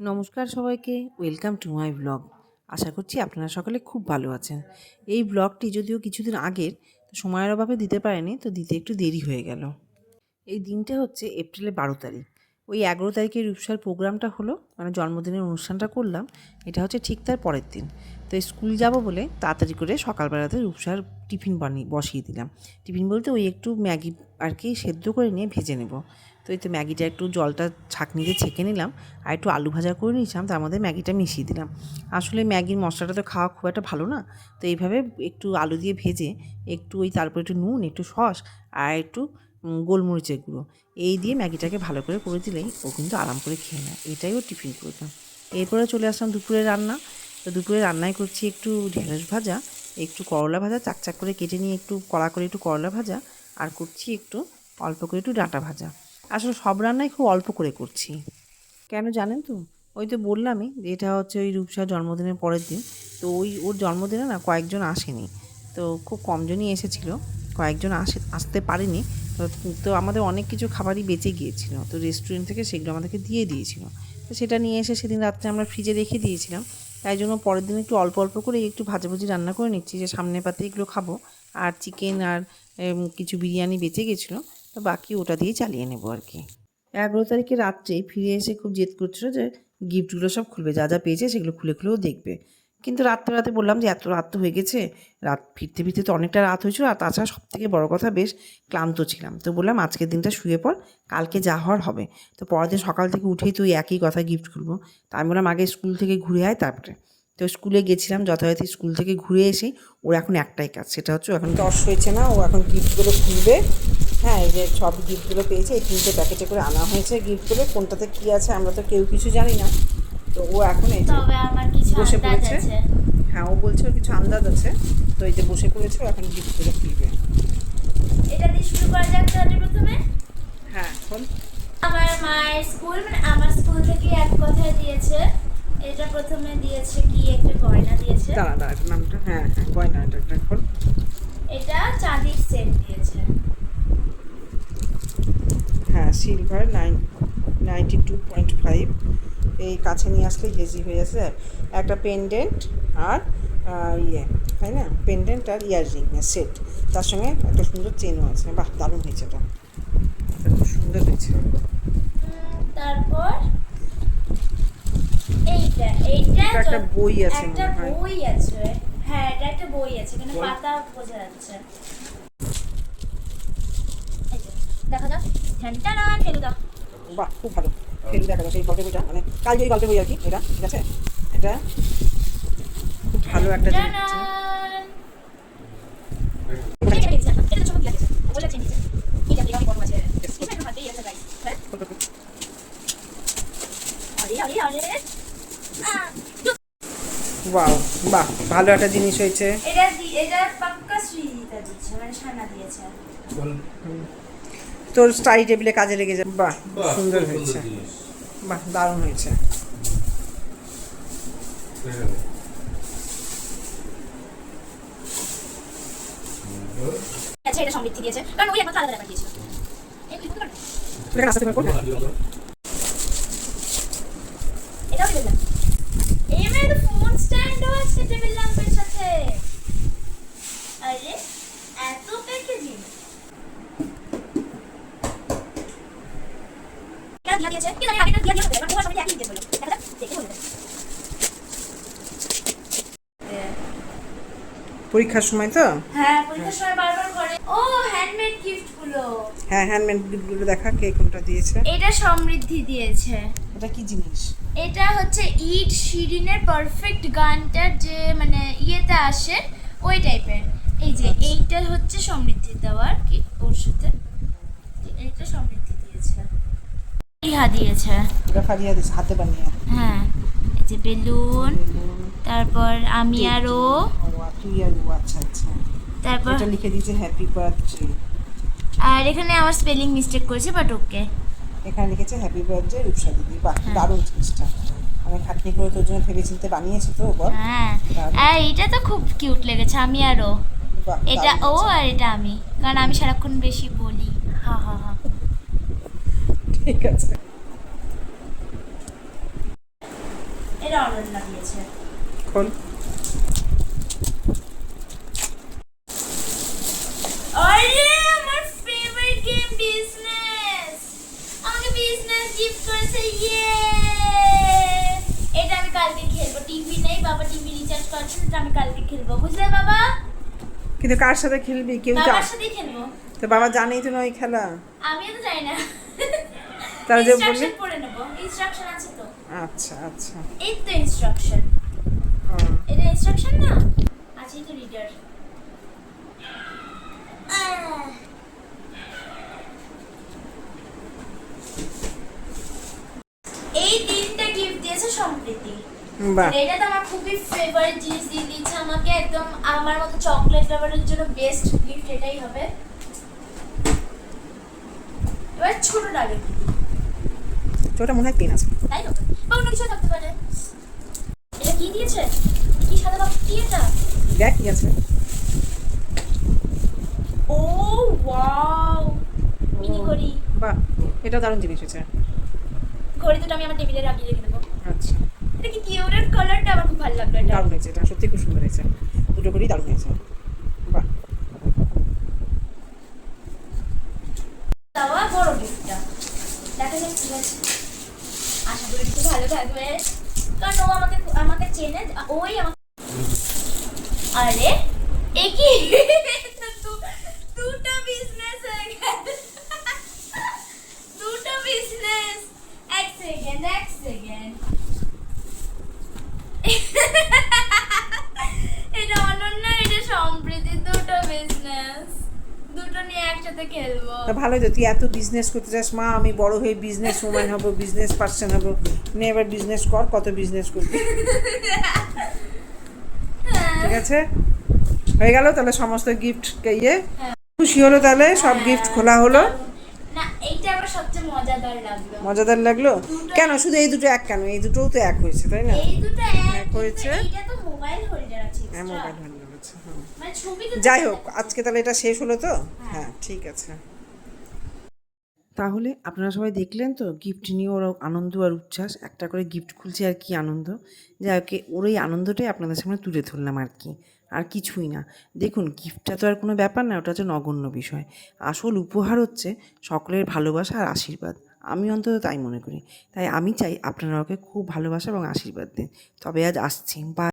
নমস্কার সবাইকে, welcome to my blog. আশা করছি আপনারা সকলে খুব ভালো আছেন। এই ব্লগটি যদিও কিছুদিন আগের, তো সময়ের অভাবে দিতে পারেনি, তো দিতে একটু দেরি হয়ে গেল। এই দিনটা হচ্ছে এপ্রিলের 12 তারিখ। ওই 11 তারিখে রূপসার প্রোগ্রামটা হলো, মানে জন্মদিনের অনুষ্ঠানটা করলাম, এটা হচ্ছে ঠিক তার পরের দিন। তো স্কুল যাব বলে তাড়াতাড়ি করে সকালবেলাতে রূপসার টিফিন বসিয়ে দিলাম। টিফিন বলতে ওই একটু ম্যাগি আর কি সেদ্ধ করে নিয়ে ভেজে নেব। তো এই তো ম্যাগিটা একটু জলটা ছাঁকনিতে ছেঁকে নিলাম, আর একটু আলু ভাজা করে নিয়েছিলাম, তার মধ্যে ম্যাগিটা মিশিয়ে দিলাম। আসলে ম্যাগির মশলাটা তো খাওয়া খুব একটা ভালো না, তো এইভাবে একটু আলু দিয়ে ভেজে একটু তারপর একটু নুন, একটু সস আর একটু গোলমরিচের গুঁড়ো এই দিয়ে ম্যাগিটাকে ভালো করে দিলেই ও কিন্তু আরাম করে খেয়ে নেয়। এটাই ও টিফিন করতাম। এরপরে চলে আসলাম দুপুরে রান্না। তো দুপুরে রান্নায় করছি একটু ঢেঁড়স ভাজা, একটু করলা ভাজা চাকচাক করে কেটে নিয়ে একটু কড়া করে একটু করলা ভাজা, আর করছি একটু অল্প করে একটু ডাঁটা ভাজা। আসলে সব রান্নাই খুব অল্প করে করছি। কেন জানেন তো? ওই তো বললামই যে এটা হচ্ছে ওই রূপসার জন্মদিনের পরের দিন। তো ওর জন্মদিনে না কয়েকজন আসেনি, তো খুব কমজনই এসেছিলো, কয়েকজন আসতে পারেনি। তো তো আমাদের অনেক কিছু খাবারই বেঁচে গিয়েছিল, তো রেস্টুরেন্ট থেকে সেগুলো আমাদেরকে দিয়ে দিয়েছিল। তো সেটা নিয়ে এসে সেদিন রাত্রে আমরা ফ্রিজে রেখে দিয়েছিলাম। তাই জন্য পরের দিন একটু অল্প অল্প করে একটু ভাজাভুজি রান্না করে নিচ্ছি, যে সামনের পাতে এগুলো খাবো। আর চিকেন আর কিছু বিরিয়ানি বেঁচে গেছিলো, তো বাকি ওটা দিয়েই চালিয়ে নেবো আর কি। 11 তারিখে রাত্রেই ফিরে এসে খুব জেদ করছিল যে গিফটগুলো সব খুলবে, যা যা পেয়েছে সেগুলো খুলেও দেখবে। কিন্তু রাতে বললাম যে এত রাত তো হয়ে গেছে, রাত ফিরতে ফিরতে তো অনেকটা রাত হয়েছিল, আর তাছাড়া সবথেকে বড় কথা বেশ ক্লান্ত ছিলাম। তো বললাম আজকের দিনটা শুয়ে পড়, কালকে যা হওয়ার হবে। তো পরের দিন সকাল থেকে উঠেই তো একই কথা, গিফট খুলবো। তা আমি বললাম আগে স্কুল থেকে ঘুরে আয় তারপরে। তো স্কুলে গেছিলাম, যথারীতি স্কুল থেকে ঘুরে এসেই ওর এখন একটাই কাজ, সেটা হচ্ছে এখন টস হয়েছে না, ও এখন গিফটগুলো খুলবে। হ্যাঁ, এই যে সব গিফটগুলো পেয়েছে, এই 3টে প্যাকেটে করে আনা হয়েছে গিফটগুলো, কোনটাতে কী আছে আমরা তো কেউ কিছু জানি না। তো ও এখন এই যে বসে পড়েছে। হ্যাঁ, ও বলছে ওর কিছু আন্দাজ আছে, তো এই যে বসে পড়েছে, ও এখন গিফটগুলো খুলবে। এটা দিয়ে শুরু করা যাক তাহলে প্রথমে। হ্যাঁ, এখন আমার মায়ের স্কুল, মানে আমার স্কুল থেকে এক কথায় দিয়েছে। এটা প্রথমে দিয়েছে কি একটা গয়না দিয়েছে। দাঁড়া নামটা, হ্যাঁ গয়নাটা এখন। এটা চাঁদির সেট দিয়েছে। হ্যাঁ, সিলভার 92.5। এই কাছে নিয়ে আসলে ইজি হয়ে যাচ্ছে। একটা পেন্ডেন্ট আর ইয়ে, তাই না, পেন্ডেন্ট আর ইয়াররিং সেট, তার সঙ্গে একটা সুন্দর চেনও আছে। বাহ, দারুণ হয়েছে, এটা খুব সুন্দর হয়েছে। তারপর এইটা একটা বই আছে একটা মনে হয়। বই আছে। হ্যাঁ, এটা একটা বই আছে, এখানে পাতা বোঝা যাচ্ছে। এই যে দেখা যাক। ঠ্যানটানা ফেলুদা। বাহ, খুব ভালো। ফেলু দেখা যাচ্ছে এই গল্পের বইটা, মানে কাল যে গল্পের বই আর কি, এটা ঠিক আছে। এটা খুব ভালো একটা জিনিস আছে। ওয়াও, বাহ, ভালো একটা জিনিস হয়েছে। এটা পাক্কা শ্রীজিতা দিচ্ছে, মানে সানা দিয়েছে। তোর স্টাডি টেবিলে কাজে লেগে যাবে। বাহ, সুন্দর হয়েছে। বাহ, দারুণ হয়েছে। আচ্ছা, এটা সমৃদ্ধি দিয়েছে, কারণ ওই একমাত্র আলাদা ব্যাপার দিয়েছিল। এটাও টেবিল ল্যাম্প। এই মেয়ে তো ফোন স্ট্যান্ডও আছে টেবিল ল্যাম্পের সাথে। আরে এত প্যাকেজিং কেন দিয়েছে? কি জানি আগেটা দিয়ে দিয়েছে, কারণ ওরা সবাই একই দিয়ে বলে। দেখা যাক, দেখে বলে দেবে। পরীক্ষার সময় তো। হ্যাঁ, পরীক্ষার সময় বারবার করে। ও হ্যান্ডমেড গিফট গুলো। হ্যাঁ, হ্যান্ডমেড গিফটগুলো দেখা, কে কোনটা দিয়েছে। এটা সমৃদ্ধি দিয়েছে। এটা কি জিনিস? এটা হচ্ছে ইট শিরিনের পারফেক্ট গানটার যে মানে ইয়েতে আসে ওই টাইপের। এই যে এইটা হচ্ছে সমৃদ্ধি দেওয়ার কি ওর সাথে, এইটা সমৃদ্ধি দিয়েছে। ইহা দিয়েছে। এটা ফারিয়া দিয়েছে হাতে বানিয়ে। হ্যাঁ, এই যে বেলুন, তারপর আমি আর ও, তুই আর ও, আচ্ছা আচ্ছা। তারপর এটা লিখে দিয়েছে হ্যাপি বার্থডে। আর এখানে আমার স্পেলিং মিস্টেক করেছে, বাট ওকে। এখানে লিখেছে হ্যাপি বার্থডে রূপসা দিদি। বাহ, দারুণ জিনিসটা। আমি খাটনি করে তোর জন্য ভেবে চিন্তে বানিয়েছি তো বল। হ্যাঁ, আর এটা তো খুব কিউট লেগেছে, আমি আর ও। বাহ, এটা দারুণ ও হয়েছে। আর এটা আমি, কারণ আমি সারাক্ষণ বেশি বলি। হা হা হা। ঠিক আছে। এটা অনন্যা দিয়েছে। খোল। আরে আমার ফেভারিট গেম বিজনেস, আমাকে বিজনেস গিফট করেছে, ইয়ে। এটা আমি কালকে খেলবো, টিভি নেই, বাবা টিভি রিচার্জ করছে, তো আমি কালকে খেলবো, বুঝলে বাবা? কিন্তু কার সাথে খেলবি? কেউ বাবার সাথেই খেলবো। তো বাবা জানেই তো না ওই খেলা। আমিও তো জানি না, তাহলে যে বললি। ইনস্ট্রাকশন পড়ে নেবো, ইনস্ট্রাকশন আছে তো। আচ্ছা আচ্ছা। এই তো ইনস্ট্রাকশন, এটা ইনস্ট্রাকশন না, আছে তো রিডার। এই তিনটা গিফট দিয়েছে সম্প্রীতি। বাহ, এটা তো আমার খুবই ফেভারিট জিনিস দিয়ে দিয়েছে আমাকে, একদম আমার মতো চকলেট লাভারের জন্য বেস্ট গিফট এটাই হবে। এবার ছোটটা আগে কি দিই? ওটা মনে হয় পেন আছে। তাই হবে বা অন্য কিছু থাকতে পারে। এটা কি দিয়েছে? কি সাদা বাক্স, কি এটা? দেখ কি আছে। ও ওয়াও, মিনি ঘড়ি। বাহ, এটা দারুণ জিনিস হয়েছে। ঘড়ি দুটো আমি আমার টেবিলে রাখিয়ে রেখে দেবো। আচ্ছা, এটা কি কিউরের কালারটা আমার খুব ভালো লাগলো। এটা দারুণ হয়েছে, এটা সত্যি খুব সুন্দর হয়েছে, দুটো করেই দারুণ হয়েছে। বাহ, তাওয়া বড় গিফটটা দেখা যাক কি আছে। আশা করি একটু ভালো থাকবে, কারণ ও আমাকে আমাকে চেনে, ওই আমাকে। আরে এ কি দুটো বিজনেস হয়ে গেল, দুটো বিজনেস। এক সেকেন্ড এক সেকেন্ড, এটা অনন্যা, এটা সম্প্রীতি, দুটো বিজনেস, দুটো নিয়ে একসাথে খেলবো। তা ভালোই তো, তুই এত বিজনেস করতে চাস, মা আমি বড় হয়ে বিজনেস ওম্যান হবো, বিজনেস পার্সন হবো। নে এবার বিজনেস কর, কত বিজনেস করবি। ঠিক আছে, হয়ে গেল তাহলে সমস্ত গিফট ইয়ে। খুশি হলো তাহলে, সব গিফট খোলা হলো। না এইটা আবার সবচেয়ে মজাদার লাগলো। মজাদার লাগলো কেন? শুধু এই দুটো এক কেন? এই দুটোও তো এক হয়েছে, তাই না? এই দুটো এক হয়েছে। এইটা তো মোবাইল হোল্ডার আছে হ্যাঁ, extra। মোবাইল হ্যান্ডেল হয়েছে, হ্যাঁ। মানে ছবি তো যাই হোক, আজকে তাহলে এটা শেষ হলো তো। হ্যাঁ, ঠিক আছে। তাহলে আপনারা সবাই দেখলেন তো, গিফট নিয়ে ওর আনন্দ আর উচ্ছ্বাস, একটা করে গিফট খুলছে আর কি আনন্দ। যাই হোক, ওর এই আনন্দটাই আপনাদের সামনে তুলে ধরলাম আর কি, আর কিছুই না। দেখুন, গিফটটা তো আর কোনো ব্যাপার না, ওটা হচ্ছে নগণ্য বিষয়। আসল উপহার হচ্ছে সকলের ভালোবাসা আর আশীর্বাদ। আমি অন্তত তাই মনে করি। তাই আমি চাই আপনারা ওকে খুব ভালোবাসা এবং আশীর্বাদ দিন। তবে আজ আসছি, বা